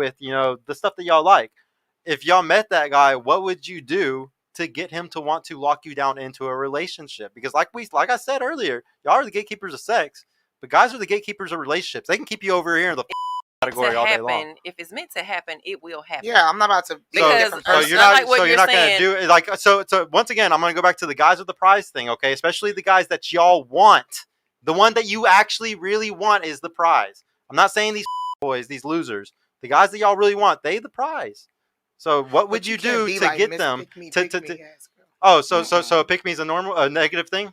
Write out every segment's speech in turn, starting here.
with, the stuff that y'all like. If y'all met that guy, what would you do to get him to want to lock you down into a relationship? Because like I said earlier, y'all are the gatekeepers of sex, but guys are the gatekeepers of relationships. They can keep you over here in the category all day long. If it's meant to happen, it will happen. Yeah, I'm not about to be a different person. So you're not gonna do it like so once again, I'm gonna go back to the guys with the prize thing, okay? Especially the guys that y'all want. The one that you actually really want is the prize. I'm not saying these boys, these losers. The guys that y'all really want, they the prize. So what would you do to like get them to Oh, so pick me is a negative thing?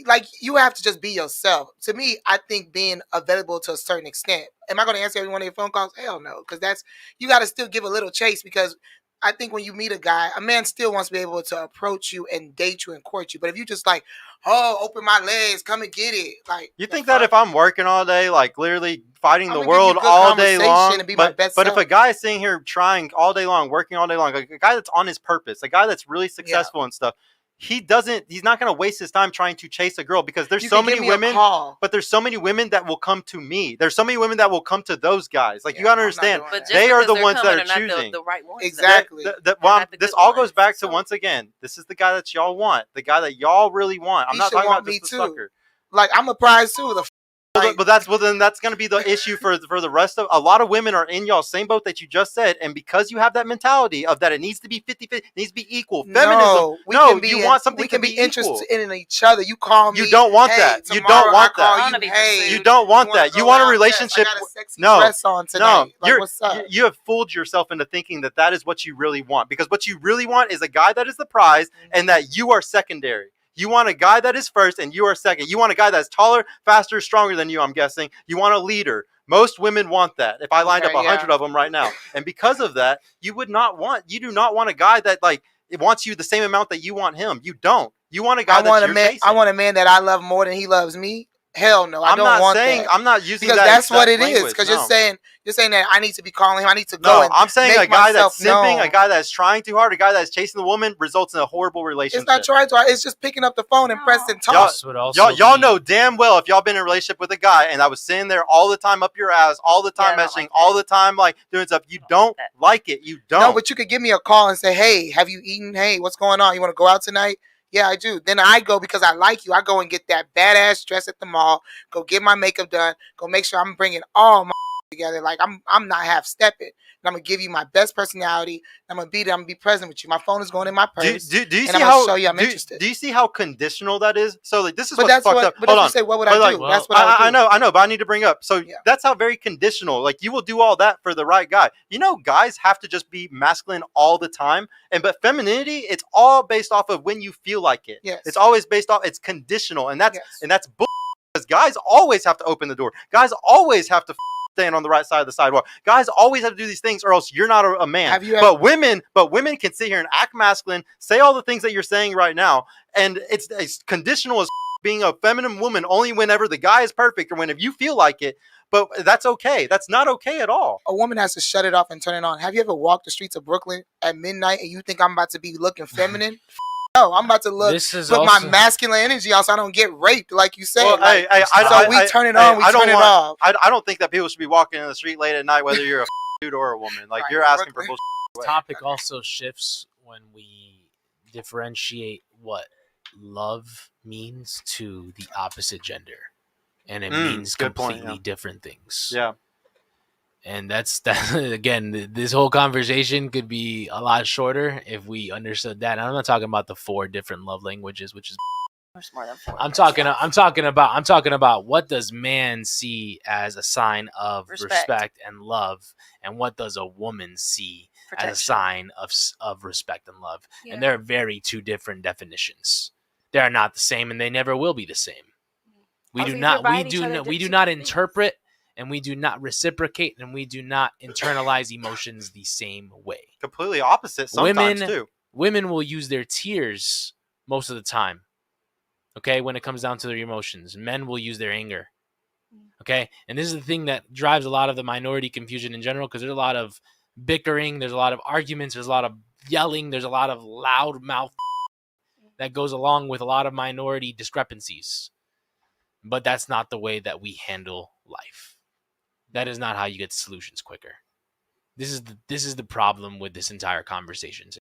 Like, you have to just be yourself. To me, I think being available to a certain extent. Am I going to answer every one of your phone calls? Hell no, because you got to still give a little chase, because I think when you meet a guy, a man still wants to be able to approach you and date you and court you. But if you just like, oh, open my legs, come and get it. Like, you think that if I'm working all day, like literally fighting the world all day long, but if a guy is sitting here trying all day long, working all day long, like a guy that's on his purpose, a guy that's really successful and stuff, he's not going to waste his time trying to chase a girl, because there's so many women, but there's so many women that will come to me. There's so many women that will come to those guys. Like, you got to understand, they are the ones that are choosing. The right ones. Exactly. This all goes back to, once again, this is the guy that y'all want, the guy that y'all really want. I'm not talking about just the sucker. Like, I'm a prize too. But then that's going to be the issue for the rest of a lot of women are in y'all same boat that you just said, and because you have that mentality of that it needs to be 50-50, it needs to be equal. Feminism, you want something to be equal. Interested in each other. You call me. You don't want that. You don't want that. You don't want that. You want a relationship. No. You have fooled yourself into thinking that is what you really want, because what you really want is a guy that is the prize and that you are secondary. You want a guy that is first and you are second. You want a guy that's taller, faster, stronger than you, I'm guessing. You want a leader. Most women want that. If I lined up 100 of them right now. And because of that, you do not want a guy that like it wants you the same amount that you want him. You don't. You want a guy I want a man that I love more than he loves me. Hell no, I don't want that. I'm not using because that. That's what it is. Because you're saying that I need to be calling him. I need to go. No, I'm saying a guy that's simping, a guy that's trying too hard, a guy that's chasing the woman results in a horrible relationship. It's not trying to. It's just picking up the phone and pressing talk. Y'all know damn well if y'all been in a relationship with a guy and I was sitting there all the time up your ass, all the time messaging, all the time like doing stuff. You don't like it. You don't. No, but you could give me a call and say, "Hey, have you eaten? Hey, what's going on? You want to go out tonight?" Yeah, I do. Then I go because I like you. I go and get that badass dress at the mall. Go get my makeup done. Go make sure I'm bringing all my together. Like I'm not half stepping. And I'm gonna give you my best personality. I'm gonna be there. I'm gonna be present with you. My phone is going in my purse. Do you see how? Show you I'm interested. Do you see how conditional that is? So like this is what's fucked up. But hold on. Say, what would I do? Well, that's what I would do. I know, but I need to bring up. So that's how very conditional. Like you will do all that for the right guy. You know, guys have to just be masculine all the time. But femininity, it's all based off of when you feel like it. Yes. It's always based off. It's conditional, and that's bull. Because guys always have to open the door. Guys always have to stand on the right side of the sidewalk. Guys always have to do these things, or else you're not a man. But women can sit here and act masculine, say all the things that you're saying right now, and it's conditional as being a feminine woman only whenever the guy is perfect or whenever you feel like it. But that's okay. That's not okay at all. A woman has to shut it off and turn it on. Have you ever walked the streets of Brooklyn at midnight and you think I'm about to be looking feminine? No, I'm about to put my masculine energy on so I don't get raped, like you said. Well, we turn it on, we turn it off. I don't think that people should be walking in the street late at night, whether you're a dude or a woman. Like you're asking for bullshit. The topic also shifts when we differentiate what love means to the opposite gender, and it means completely different things. Yeah. And that's again, this whole conversation could be a lot shorter if we understood that. And I'm not talking about the 4 different love languages, which is more than 4. I'm talking about what does man see as a sign of respect and love, and what does a woman see as a sign of respect and love. Yeah. And they're very 2 different definitions. They are not the same, and they never will be the same. We do not interpret. And we do not reciprocate, and we do not internalize emotions the same way. Completely opposite sometimes, too. Women will use their tears most of the time, okay, when it comes down to their emotions. Men will use their anger, okay? And this is the thing that drives a lot of the minority confusion in general, because there's a lot of bickering, there's a lot of arguments, there's a lot of yelling, there's a lot of loud mouth that goes along with a lot of minority discrepancies. But that's not the way that we handle life. That is not how you get solutions quicker. This is the problem with this entire conversation.